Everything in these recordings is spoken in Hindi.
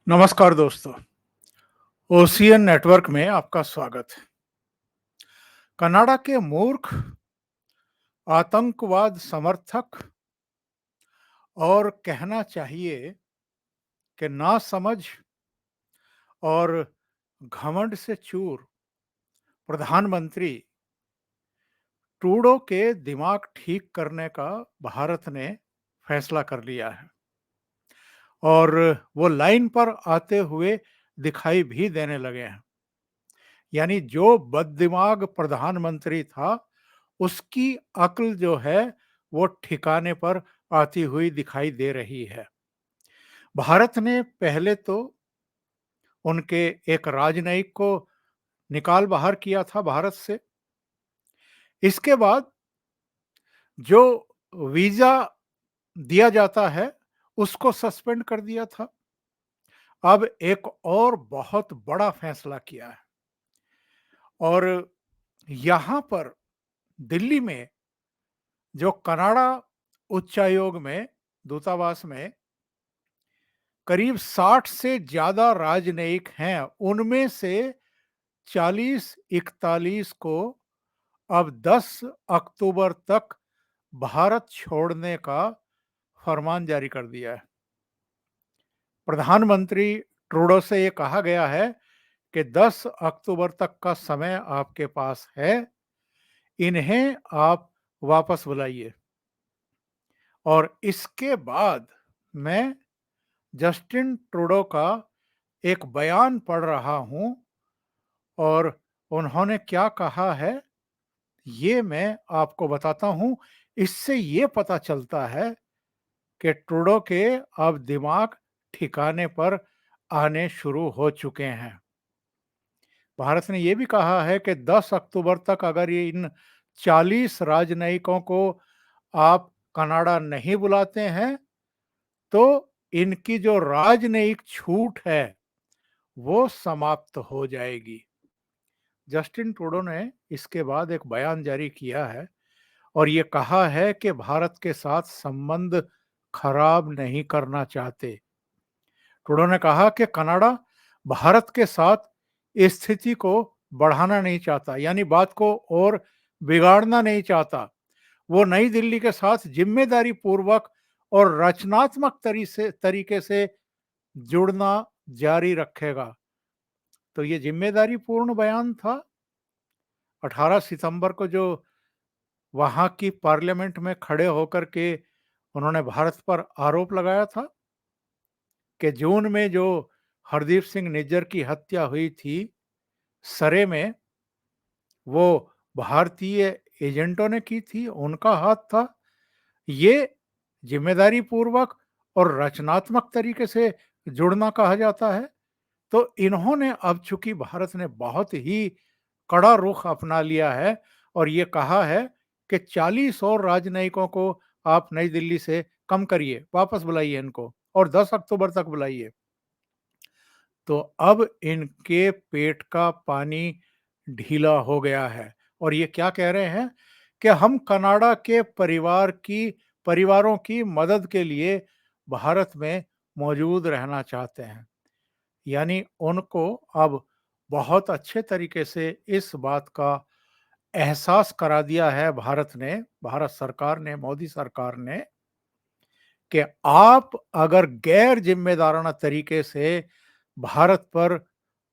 नमस्कार दोस्तों। ओशियन नेटवर्क में आपका स्वागत है। कनाडा के मूर्ख आतंकवाद समर्थक और कहना चाहिए कि नासमझ और घमंड से चूर प्रधानमंत्री ट्रूडो के दिमाग ठीक करने का भारत ने फैसला कर लिया है और वो लाइन पर आते हुए दिखाई भी देने लगे हैं। यानी जो बददिमाग प्रधानमंत्री था उसकी अक्ल जो है वो ठिकाने पर आती हुई दिखाई दे रही है। भारत ने पहले तो उनके एक राजनयिक को निकाल बाहर किया था भारत से। इसके बाद जो वीजा दिया जाता है उसको सस्पेंड कर दिया था। अब एक और बहुत बड़ा फैसला किया है और यहाँ पर दिल्ली में जो कनाडा उच्चायोग में दूतावास में करीब 60 से ज्यादा राजनयिक हैं, उनमें से 40-41 को अब 10 अक्टूबर तक भारत छोड़ने का फरमान जारी कर दिया है। प्रधानमंत्री ट्रूडो से ये कहा गया है कि 10 अक्टूबर तक का समय आपके पास है, इन्हें आप वापस बुलाइए। और इसके बाद मैं जस्टिन ट्रूडो का एक बयान पढ़ रहा हूं और उन्होंने क्या कहा है ये मैं आपको बताता हूं। इससे ये पता चलता है कि ट्रूडो के अब दिमाग ठिकाने पर आने शुरू हो चुके हैं। भारत ने यह भी कहा है कि 10 अक्टूबर तक अगर ये इन 40 राजनयिकों को आप कनाडा नहीं बुलाते हैं तो इनकी जो राजनयिक छूट है वो समाप्त हो जाएगी। जस्टिन ट्रूडो ने इसके बाद एक बयान जारी किया है और ये कहा है कि भारत के साथ संबंध खराब नहीं करना चाहते। ट्रूडो ने कहा कि कनाडा भारत के साथ स्थिति को बढ़ाना नहीं चाहता, यानी बात को और बिगाड़ना नहीं चाहता। वो नई दिल्ली के साथ जिम्मेदारी पूर्वक और रचनात्मक तरीके से जुड़ना जारी रखेगा। तो ये जिम्मेदारी पूर्ण बयान था। 18 सितंबर को जो वहां की पार्लियामेंट में खड़े होकर के उन्होंने भारत पर आरोप लगाया था कि जून में जो हरदीप सिंह निज्जर की हत्या हुई थी सरे में, वो भारतीय एजेंटों ने की थी, उनका हाथ था। ये जिम्मेदारी पूर्वक और रचनात्मक तरीके से जुड़ना कहा जाता है। तो इन्होंने अब चूंकि भारत ने बहुत ही कड़ा रुख अपना लिया है और ये कहा है कि 40 और राजनयिकों को आप नई दिल्ली से कम करिए, वापस बुलाइए इनको और 10 अक्टूबर तक बुलाइए। तो अब इनके पेट का पानी ढीला हो गया है और ये क्या कह रहे हैं कि हम कनाडा के परिवारों की मदद के लिए भारत में मौजूद रहना चाहते हैं। यानी उनको अब बहुत अच्छे तरीके से इस बात का एहसास करा दिया है भारत सरकार ने, मोदी सरकार ने, कि आप अगर गैर जिम्मेदाराना तरीके से भारत पर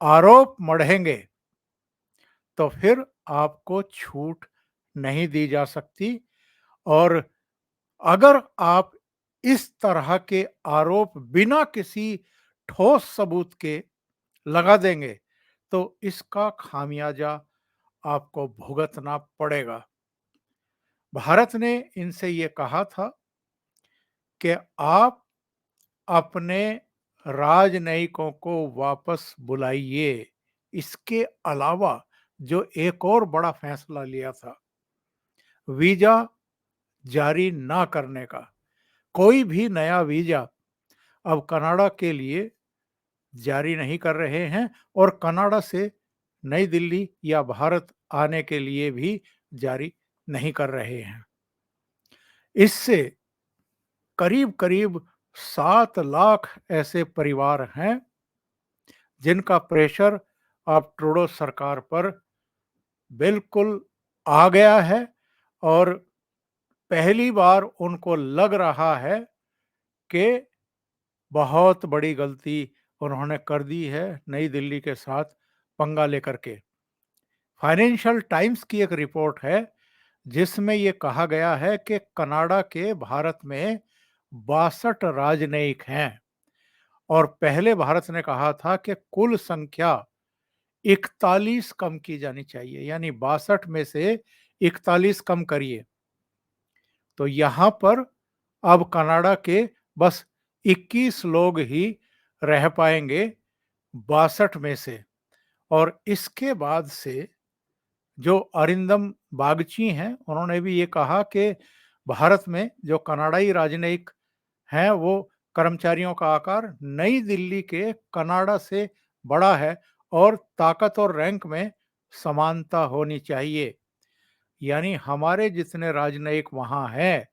आरोप मढ़ेंगे तो फिर आपको छूट नहीं दी जा सकती। और अगर आप इस तरह के आरोप बिना किसी ठोस सबूत के लगा देंगे तो इसका खामियाजा आपको भुगतना पड़ेगा। भारत ने इनसे ये कहा था कि आप अपने राजनयिकों को वापस बुलाइए। इसके अलावा जो एक और बड़ा फैसला लिया था वीजा जारी ना करने का, कोई भी नया वीजा अब कनाडा के लिए जारी नहीं कर रहे हैं और कनाडा से नई दिल्ली या भारत आने के लिए भी जारी नहीं कर रहे हैं। इससे करीब करीब 7 लाख ऐसे परिवार हैं जिनका प्रेशर अब ट्रूडो सरकार पर बिल्कुल आ गया है और पहली बार उनको लग रहा है कि बहुत बड़ी गलती उन्होंने कर दी है नई दिल्ली के साथ पंगा लेकर के। फाइनेंशियल टाइम्स की एक रिपोर्ट है जिसमें ये कहा गया है कि कनाडा के भारत में 62 राजनयिक हैं और पहले भारत ने कहा था कि कुल संख्या 41 कम की जानी चाहिए, यानी 62 में से 41 कम करिए। तो यहाँ पर अब कनाडा के बस 21 लोग ही रह पाएंगे 62 में से। और इसके बाद से जो अरिंदम बागची हैं, उन्होंने भी ये कहा कि भारत में जो कनाडाई राजनयिक हैं, वो कर्मचारियों का आकार नई दिल्ली के कनाडा से बड़ा है और ताकत और रैंक में समानता होनी चाहिए। यानी हमारे जितने राजनयिक वहाँ हैं,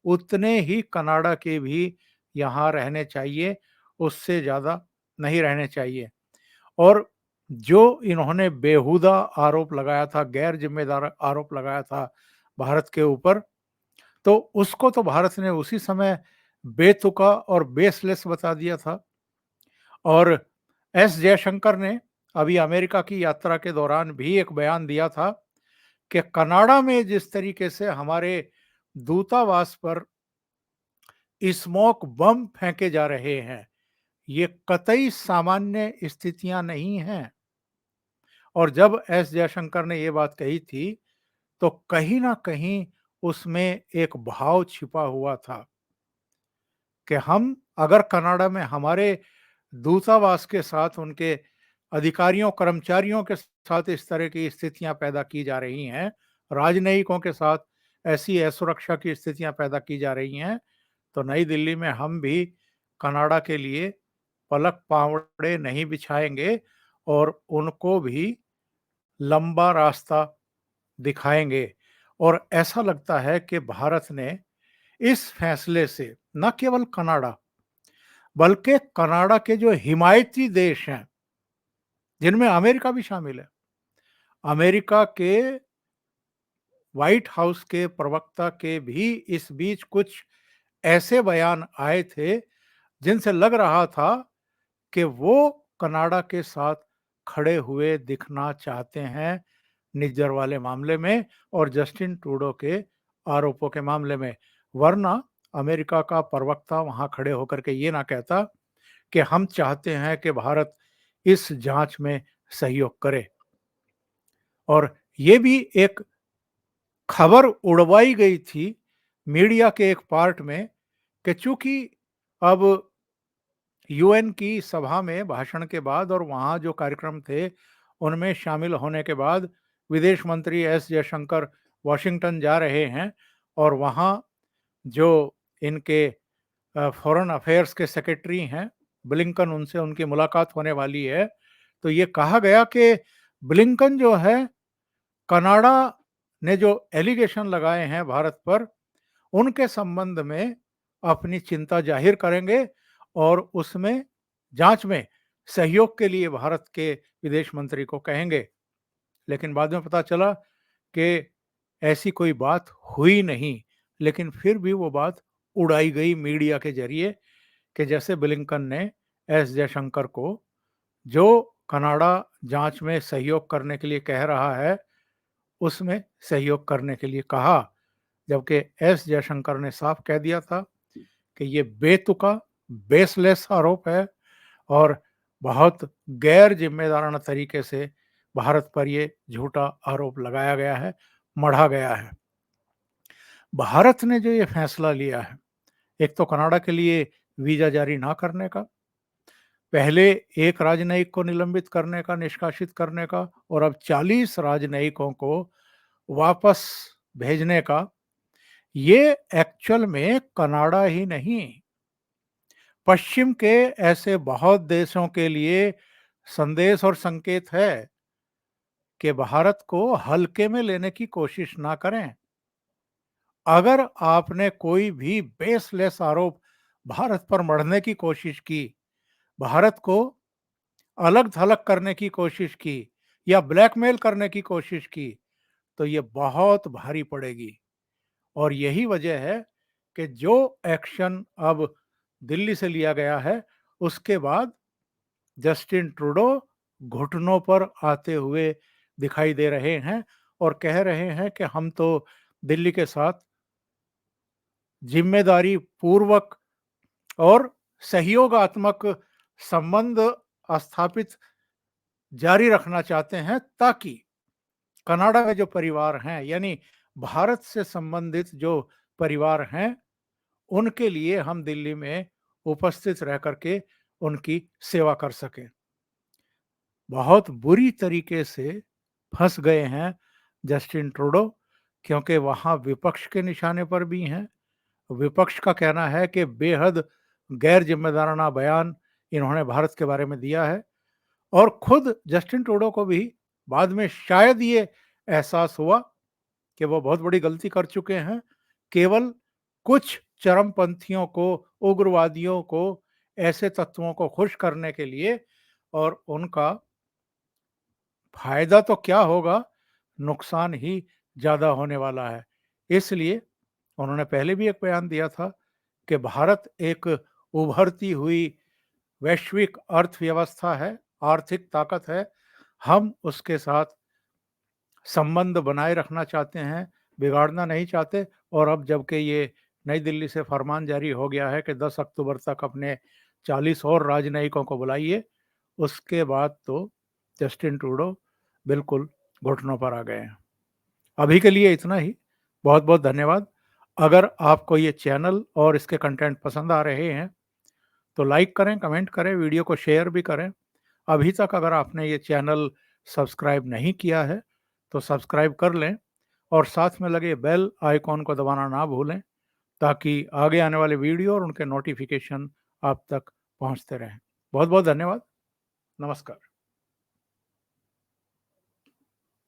उतने ही कनाडा के भी यहाँ रहने चाहिए, उससे ज़्यादा नहीं रहने चाहिए। और जो इन्होंने बेहुदा आरोप लगाया था, गैर जिम्मेदार आरोप लगाया था भारत के ऊपर, तो उसको तो भारत ने उसी समय बेतुका और बेसलेस बता दिया था। और एस जयशंकर ने अभी अमेरिका की यात्रा के दौरान भी एक बयान दिया था कि कनाडा में जिस तरीके से हमारे दूतावास पर स्मोक बम फेंके जा रहे हैं, ये कतई सामान्य स्थितियां नहीं हैं। और जब एस जयशंकर ने ये बात कही थी, तो कहीं ना कहीं उसमें एक भाव छिपा हुआ था कि हम अगर कनाडा में हमारे दूतावास के साथ उनके अधिकारियों कर्मचारियों के साथ इस तरह की स्थितियां पैदा की जा रही हैं, राजनयिकों के साथ ऐसी असुरक्षा की स्थितियां पैदा की जा रही हैं, तो नई दिल्ली में हम भी कनाडा के लिए पलक पावड़े नहीं बिछाएंगे और उनको भी लंबा रास्ता दिखाएंगे। और ऐसा लगता है कि भारत ने इस फैसले से न केवल कनाडा बल्कि कनाडा के जो हिमायती देश हैं, जिनमें अमेरिका भी शामिल है, अमेरिका के व्हाइट हाउस के प्रवक्ता के भी इस बीच कुछ ऐसे बयान आए थे जिनसे लग रहा था कि वो कनाडा के साथ खड़े हुए दिखना चाहते हैं निज्जर वाले मामले में और जस्टिन ट्रूडो के आरोपों के मामले में। वरना अमेरिका का प्रवक्ता वहां खड़े होकर के ये ना कहता कि हम चाहते हैं कि भारत इस जांच में सहयोग करे। और ये भी एक खबर उड़वाई गई थी मीडिया के एक पार्ट में कि चूंकि अब यूएन की सभा में भाषण के बाद और वहाँ जो कार्यक्रम थे उनमें शामिल होने के बाद विदेश मंत्री एस जयशंकर वॉशिंगटन जा रहे हैं और वहाँ जो इनके फॉरेन अफेयर्स के सेक्रेटरी हैं ब्लिंकन, उनसे उनकी मुलाकात होने वाली है। तो ये कहा गया कि ब्लिंकन जो है कनाडा ने जो एलिगेशन लगाए हैं भारत पर, उनके संबंध में अपनी चिंता जाहिर करेंगे और उसमें जांच में सहयोग के लिए भारत के विदेश मंत्री को कहेंगे। लेकिन बाद में पता चला कि ऐसी कोई बात हुई नहीं, लेकिन फिर भी वो बात उड़ाई गई मीडिया के जरिए कि जैसे ब्लिंकन ने एस जयशंकर को जो कनाडा जांच में सहयोग करने के लिए कह रहा है उसमें सहयोग करने के लिए कहा, जबकि एस जयशंकर ने साफ कह दिया था कि ये बेतुका बेसलेस आरोप है और बहुत गैर जिम्मेदाराना तरीके से भारत पर ये झूठा आरोप लगाया गया है, मढ़ा गया है। भारत ने जो ये फैसला लिया है, एक तो कनाडा के लिए वीजा जारी ना करने का, पहले एक राजनयिक को निलंबित करने का, निष्कासित करने का, और अब 40 राजनयिकों को वापस भेजने का, ये एक्चुअल में कनाडा ही नहीं, पश्चिम के ऐसे बहुत देशों के लिए संदेश और संकेत है कि भारत को हल्के में लेने की कोशिश ना करें। अगर आपने कोई भी बेसलेस आरोप भारत पर मढ़ने की कोशिश की, भारत को अलग-थलग करने की कोशिश की या ब्लैकमेल करने की कोशिश की, तो ये बहुत भारी पड़ेगी। और यही वजह है कि जो एक्शन अब दिल्ली से लिया गया है, उसके बाद जस्टिन ट्रूडो घुटनों पर आते हुए दिखाई दे रहे हैं और कह रहे हैं कि हम तो दिल्ली के साथ जिम्मेदारी पूर्वक और सहयोगात्मक संबंध स्थापित जारी रखना चाहते हैं, ताकि कनाडा में जो परिवार हैं, यानी भारत से संबंधित जो परिवार हैं, उनके लिए हम दिल्ली में उपस्थित रह करके उनकी सेवा कर सकें। बहुत बुरी तरीके से फंस गए हैं जस्टिन ट्रूडो, क्योंकि वहाँ विपक्ष के निशाने पर भी हैं। विपक्ष का कहना है कि बेहद गैर जिम्मेदाराना बयान इन्होंने भारत के बारे में दिया है, और खुद जस्टिन ट्रूडो को भी बाद में शायद ये एहसास हुआ कि वो बहुत बड़ी गलती कर चुके हैं। केवल कुछ चरमपंथियों को, उग्रवादियों को, ऐसे तत्वों को खुश करने के लिए, और उनका फायदा तो क्या होगा, नुकसान ही ज़्यादा होने वाला है। इसलिए उन्होंने पहले भी एक बयान दिया था कि भारत एक उभरती हुई वैश्विक अर्थव्यवस्था है, आर्थिक ताकत है। हम उसके साथ संबंध बनाए रखना चाहते हैं, बिगाड़ना नहीं चाहते। और अब जबकि ये नई दिल्ली से फरमान जारी हो गया है कि 10 अक्टूबर तक अपने 40 और राजनयिकों को बुलाइए, उसके बाद तो जस्टिन ट्रूडो बिल्कुल घुटनों पर आ गए हैं। अभी के लिए इतना ही। बहुत-बहुत धन्यवाद। अगर आपको ये चैनल और इसके कंटेंट पसंद आ रहे हैं, तो लाइक करें, कमेंट करें, वीडियो को शेयर भी करें। अभी तक अगर आपने ये चैनल सब्सक्राइब नहीं किया है, तो सब्सक्राइब कर लें और साथ में लगे बेल आइकॉन को दबाना ना भूलें, ताकि आगे आने वाले वीडियो और उनके नोटिफिकेशन आप तक पहुंचते रहें। बहुत-बहुत धन्यवाद। नमस्कार।